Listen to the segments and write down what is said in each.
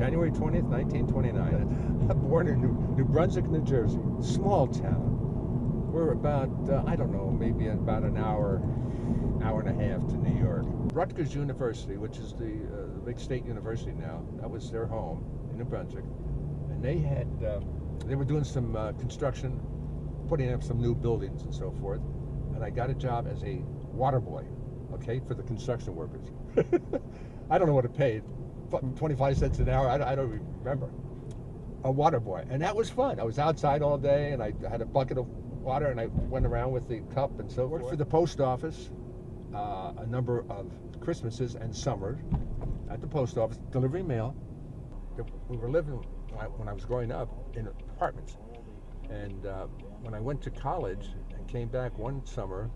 January 20th, 1929. I'm born in New Brunswick, New Jersey. Small town. We're about, I don't know, maybe about an hour and a half to New York. Rutgers University, which is the big state university now, that was their home in New Brunswick. And they were doing some construction, putting up some new buildings and so forth. And I got a job as a water boy, okay, for the construction workers. I don't know what it paid, 25 cents an hour, I don't remember. A water boy, and that was fun. I was outside all day, and I had a bucket of water, and I went around with the cup and so forth. Worked for the post office a number of Christmases and summers at the post office, delivering mail. We were living, when I was growing up, in apartments. And when I went to college and came back one summer,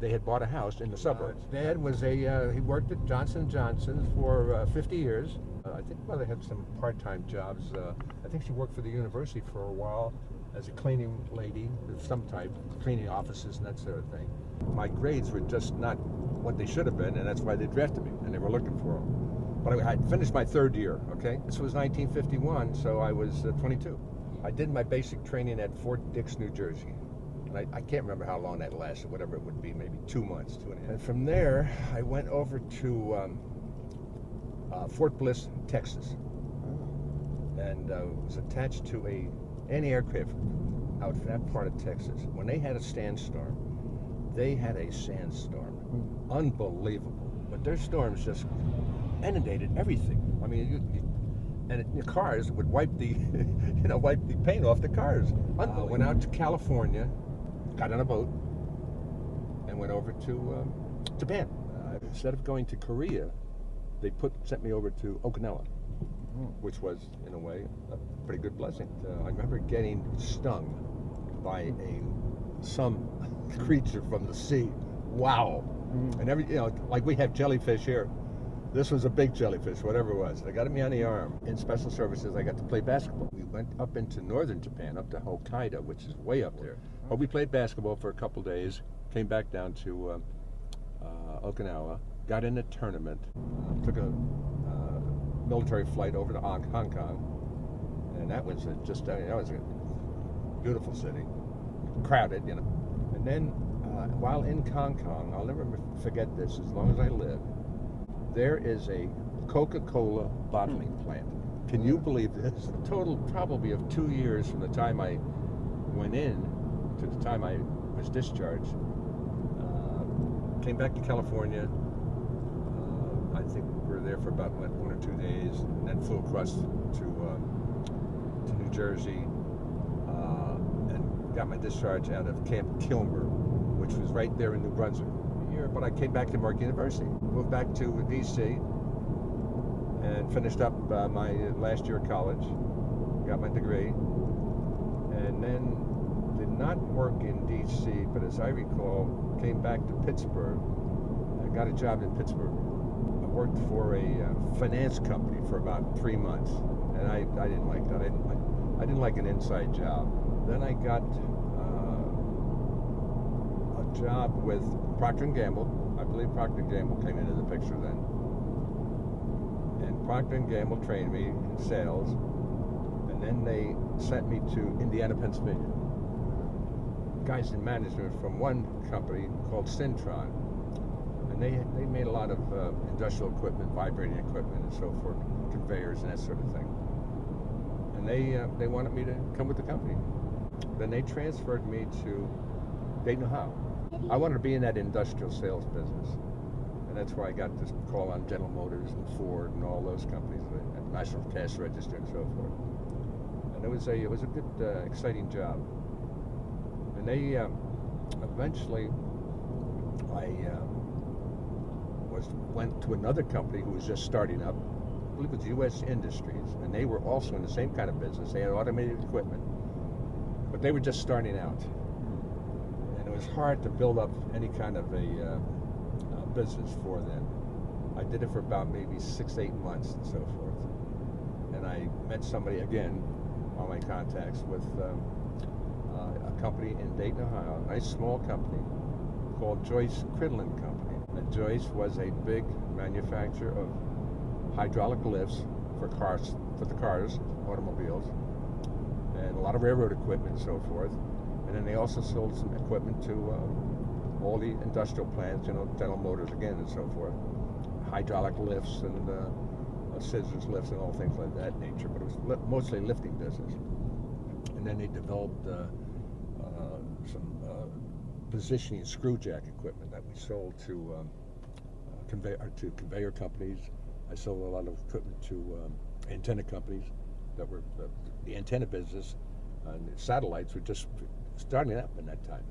they had bought a house in the suburbs. Dad was he worked at Johnson & Johnson for 50 years. I think Mother had some part-time jobs. I think she worked for the university for a while as a cleaning lady of some type, cleaning offices and that sort of thing. My grades were just not what they should have been, and that's why they drafted me, and they were looking for them. But I had finished my third year, okay? This was 1951, so I was 22. I did my basic training at Fort Dix, New Jersey. And I can't remember how long that lasted, whatever it would be, maybe 2 months, 2.5. And from there, I went over to Fort Bliss, Texas, and was attached to a anti-aircraft outfit, that part of Texas. When they had a sandstorm, unbelievable. But their storms just inundated everything. I mean, the cars would wipe the, wipe the paint off the cars. Went out to California, got on a boat, and went over to Japan. Instead of going to Korea, they sent me over to Okinawa, which was, in a way, a pretty good blessing. I remember getting stung by some creature from the sea. Wow! And like we have jellyfish here. This was a big jellyfish, whatever it was. They got me on the arm. In special services, I got to play basketball. We went up into northern Japan, up to Hokkaido, which is way up there. But we played basketball for a couple days, came back down to Okinawa, got in a tournament, took a military flight over to Hong Kong, and that was that was a beautiful city, crowded, And then while in Hong Kong, I'll never forget this as long as I live, there is a Coca-Cola bottling plant. Can you believe this? A total probably of 2 years from the time I went in to the time I was discharged. Came back to California. I think we were there for about 1 or 2 days, and then flew across to New Jersey and got my discharge out of Camp Kilmer, which was right there in New Brunswick. But I came back to Mark University, moved back to DC, and finished up my last year of college, got my degree, and then did not work in DC, but as I recall, came back to Pittsburgh. I got a job in Pittsburgh. I worked for a finance company for about 3 months, and I didn't like that. I didn't like an inside job. Then I got a job with Procter & Gamble. I believe Procter & Gamble came into the picture then. And Procter & Gamble trained me in sales, and then they sent me to Indiana, Pennsylvania. Guys in management from one company called Syntron, and they made a lot of industrial equipment, vibrating equipment and so forth, conveyors and that sort of thing. And they wanted me to come with the company. Then they transferred me to Dayton, Ohio. I wanted to be in that industrial sales business, and that's where I got this call on General Motors and Ford and all those companies, and National Cash Register and so forth. And it was a good, exciting job. And they eventually, I went to another company who was just starting up. I believe it was U.S. Industries, and they were also in the same kind of business. They had automated equipment, but they were just starting out. It was hard to build up any kind of a business for them. I did it for about maybe 6 to 8 months and so forth. And I met somebody again, all my contacts, with a company in Dayton, Ohio, a nice small company called Joyce Cridlin Company. And Joyce was a big manufacturer of hydraulic lifts for cars, automobiles, and a lot of railroad equipment and so forth. And then they also sold some equipment to all the industrial plants, General Motors again and so forth. Hydraulic lifts and scissors lifts and all things like that nature, but it was mostly lifting business. And then they developed some positioning screw jack equipment that we sold to conveyor companies. I sold a lot of equipment to antenna companies that were the antenna business, and satellites were just starting up in that time.